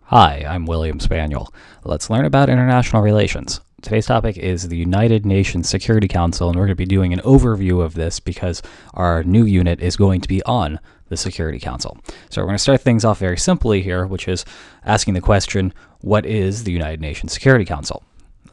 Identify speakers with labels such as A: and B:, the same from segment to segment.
A: Hi, I'm William Spaniel. Let's learn about international relations. Today's topic is the United Nations Security Council, and we're going to be doing an overview of this because our new unit is going to be on the Security Council. So we're going to start things off very simply here, which is asking the question, what is the United Nations Security Council?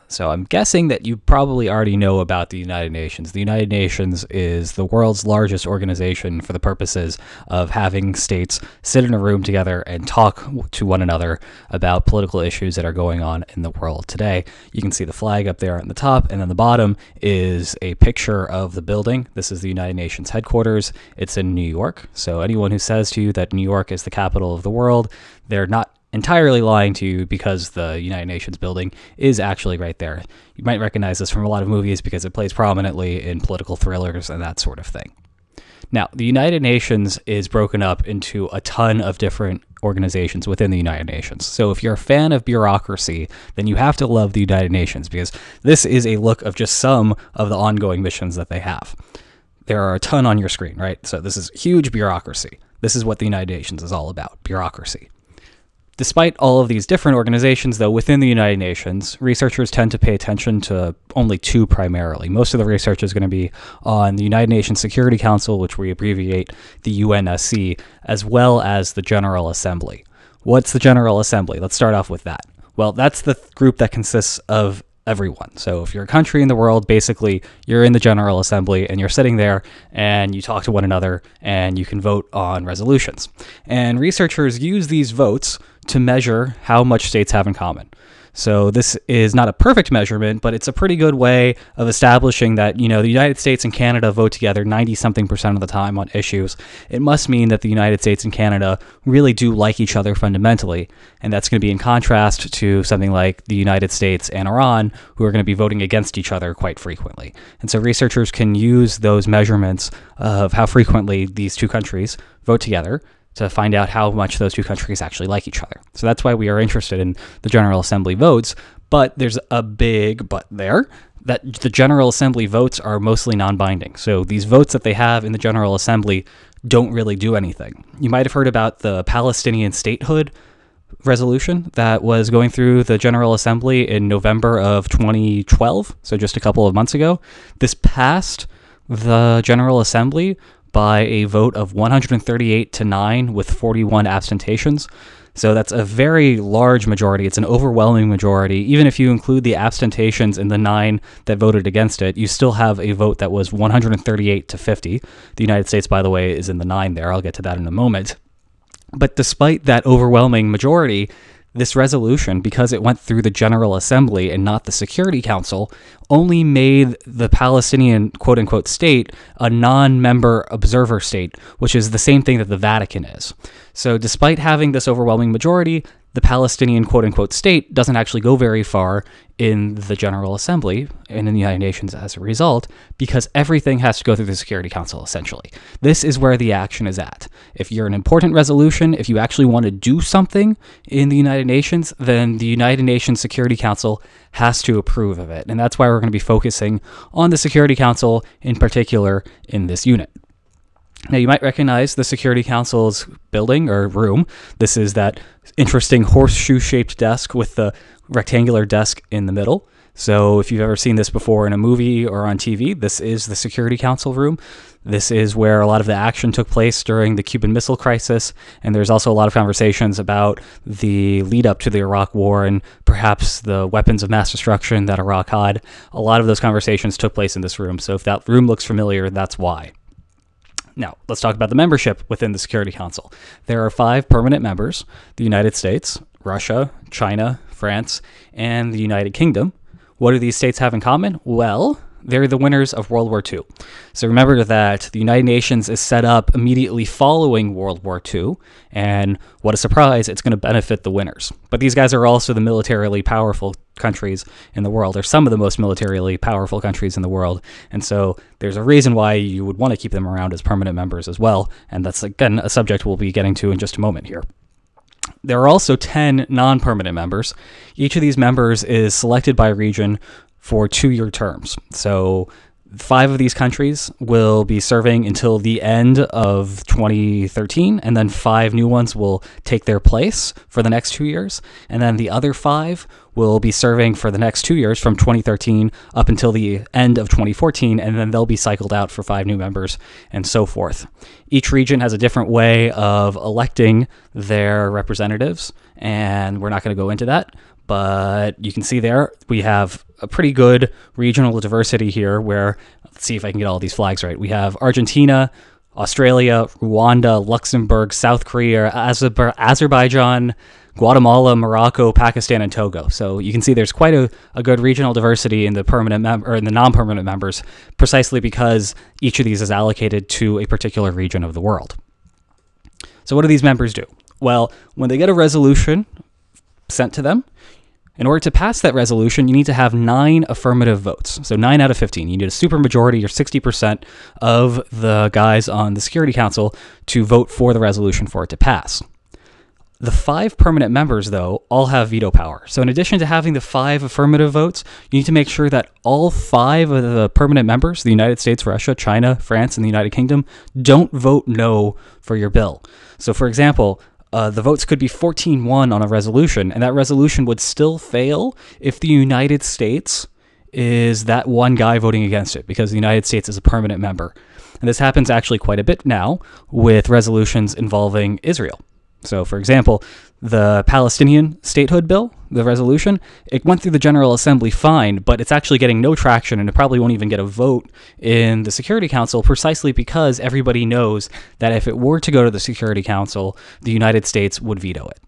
A: So I'm guessing that you probably already know about the United Nations. The United Nations is the world's largest organization for the purposes of having states sit in a room together and talk to one another about political issues that are going on in the world today. You can see the flag up there on the top, and then the bottom is a picture of the building. This is the United Nations headquarters. It's in New York. So anyone who says to you that New York is the capital of the world, they're not entirely lying to you, because the United Nations building is actually right there. You might recognize this from a lot of movies because it plays prominently in political thrillers and that sort of thing. Now, the United Nations is broken up into a ton of different organizations within the United Nations. So if you're a fan of bureaucracy, then you have to love the United Nations, because this is a look of just some of the ongoing missions that they have. There are a ton on your screen, right? So this is huge bureaucracy. This is what the United Nations is all about, bureaucracy. Despite all of these different organizations, though, within the United Nations, researchers tend to pay attention to only two primarily. Most of the research is going to be on the United Nations Security Council, which we abbreviate the UNSC, as well as the General Assembly. What's the General Assembly? Let's start off with that. Well, that's the group that consists of everyone. So if you're a country in the world, basically you're in the General Assembly and you're sitting there and you talk to one another and you can vote on resolutions. And researchers use these votes to measure how much states have in common. So this is not a perfect measurement, but it's a pretty good way of establishing that, the United States and Canada vote together 90-something% of the time on issues. It must mean that the United States and Canada really do like each other fundamentally. And that's going to be in contrast to something like the United States and Iran, who are going to be voting against each other quite frequently. And so researchers can use those measurements of how frequently these two countries vote together to find out how much those two countries actually like each other. So that's why we are interested in the General Assembly votes, but there's a big but there, that the General Assembly votes are mostly non-binding. So these votes that they have in the General Assembly don't really do anything. You might have heard about the Palestinian statehood resolution that was going through the General Assembly in November of 2012, so just a couple of months ago. This passed the General Assembly by a vote of 138-9 with 41 abstentions. So that's a very large majority. It's an overwhelming majority. Even if you include the abstentions in the 9 that voted against it, you still have a vote that was 138-50. The United States, by the way, is in the 9 there. I'll get to that in a moment. But despite that overwhelming majority, this resolution, because it went through the General Assembly and not the Security Council, only made the Palestinian quote-unquote state a non-member observer state, which is the same thing that the Vatican is. So despite having this overwhelming majority, the Palestinian quote-unquote state doesn't actually go very far in the General Assembly and in the United Nations as a result, because everything has to go through the Security Council, essentially. This is where the action is at. If you're an important resolution, if you actually want to do something in the United Nations, then the United Nations Security Council has to approve of it. And that's why we're going to be focusing on the Security Council in particular in this unit. Now, you might recognize the Security Council's building or room. This is that interesting horseshoe-shaped desk with the rectangular desk in the middle. So if you've ever seen this before in a movie or on TV, this is the Security Council room. This is where a lot of the action took place during the Cuban Missile Crisis, and there's also a lot of conversations about the lead up to the Iraq War and perhaps the weapons of mass destruction that Iraq had. A lot of those conversations took place in this room, so if that room looks familiar, that's why. Now, let's talk about the membership within the Security Council. There are 5 permanent members: the United States, Russia, China, France, and the United Kingdom. What do these states have in common? Well, they're the winners of World War II. So remember that the United Nations is set up immediately following World War II, and what a surprise, it's going to benefit the winners. But these guys are also the militarily powerful countries in the world, or some of the most militarily powerful countries in the world, and so there's a reason why you would want to keep them around as permanent members as well, and that's, again, a subject we'll be getting to in just a moment here. There are also 10 non-permanent members. Each of these members is selected by region for 2-year terms. So 5 of these countries will be serving until the end of 2013, and then 5 new ones will take their place for the next 2 years. And then the other 5 will be serving for the next 2 years from 2013 up until the end of 2014, and then they'll be cycled out for 5 new members and so forth. Each region has a different way of electing their representatives, and we're not going to go into that. But you can see there we have a pretty good regional diversity here where, let's see if I can get all these flags right. We have Argentina, Australia, Rwanda, Luxembourg, South Korea, Azerbaijan, Guatemala, Morocco, Pakistan, and Togo. So you can see there's quite a good regional diversity in the permanent or in the non-permanent members, precisely because each of these is allocated to a particular region of the world. So what do these members do? Well, when they get a resolution sent to them, in order to pass that resolution, you need to have 9 affirmative votes. So 9 out of 15. You need a supermajority, or 60% of the guys on the Security Council to vote for the resolution for it to pass. The 5 permanent members, though, all have veto power. So in addition to having the 5 affirmative votes, you need to make sure that all 5 of the permanent members, the United States, Russia, China, France, and the United Kingdom, don't vote no for your bill. So for example, the votes could be 14-1 on a resolution, and that resolution would still fail if the United States is that one guy voting against it, because the United States is a permanent member. And this happens actually quite a bit now with resolutions involving Israel. So, for example, the Palestinian statehood bill, the resolution, it went through the General Assembly fine, but it's actually getting no traction, and it probably won't even get a vote in the Security Council, precisely because everybody knows that if it were to go to the Security Council, the United States would veto it.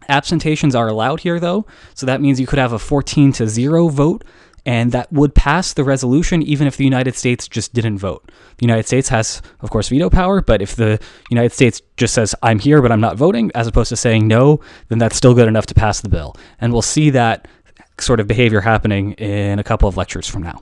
A: Abstentions are allowed here, though, so that means you could have a 14-0 vote, and that would pass the resolution even if the United States just didn't vote. The United States has, of course, veto power, but if the United States just says, I'm here, but I'm not voting, as opposed to saying no, then that's still good enough to pass the bill. And we'll see that sort of behavior happening in a couple of lectures from now.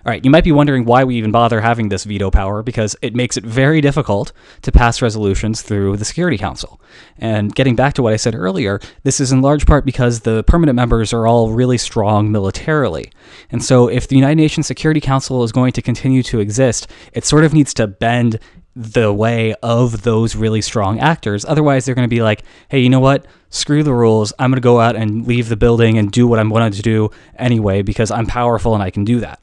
A: All right, you might be wondering why we even bother having this veto power, because it makes it very difficult to pass resolutions through the Security Council. And getting back to what I said earlier, this is in large part because the permanent members are all really strong militarily. And so if the United Nations Security Council is going to continue to exist, it sort of needs to bend the way of those really strong actors. Otherwise, they're going to be like, hey, you know what? Screw the rules. I'm going to go out and leave the building and do what I'm wanting to do anyway because I'm powerful and I can do that.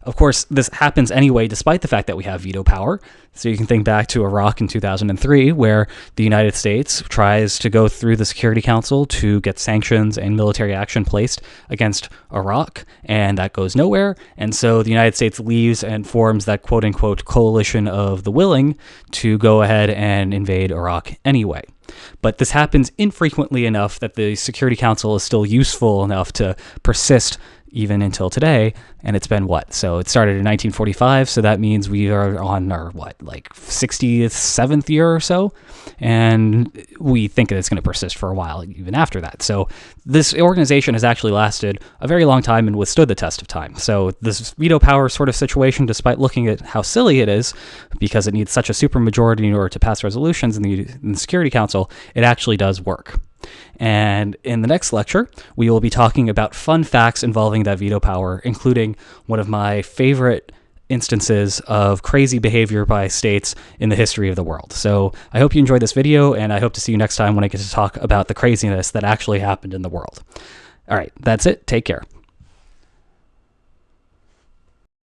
A: Of course, this happens anyway, despite the fact that we have veto power. So you can think back to Iraq in 2003, where the United States tries to go through the Security Council to get sanctions and military action placed against Iraq, and that goes nowhere. And so the United States leaves and forms that quote-unquote coalition of the willing to go ahead and invade Iraq anyway. But this happens infrequently enough that the Security Council is still useful enough to persist even until today, and it's been what? So it started in 1945, so that means we are on our, 67th year or so, and we think that it's going to persist for a while even after that. So this organization has actually lasted a very long time and withstood the test of time. So this veto power sort of situation, despite looking at how silly it is, because it needs such a supermajority in order to pass resolutions in the Security Council, it actually does work. And in the next lecture, we will be talking about fun facts involving that veto power, including one of my favorite instances of crazy behavior by states in the history of the world. So I hope you enjoyed this video, and I hope to see you next time when I get to talk about the craziness that actually happened in the world. All right, that's it. Take care.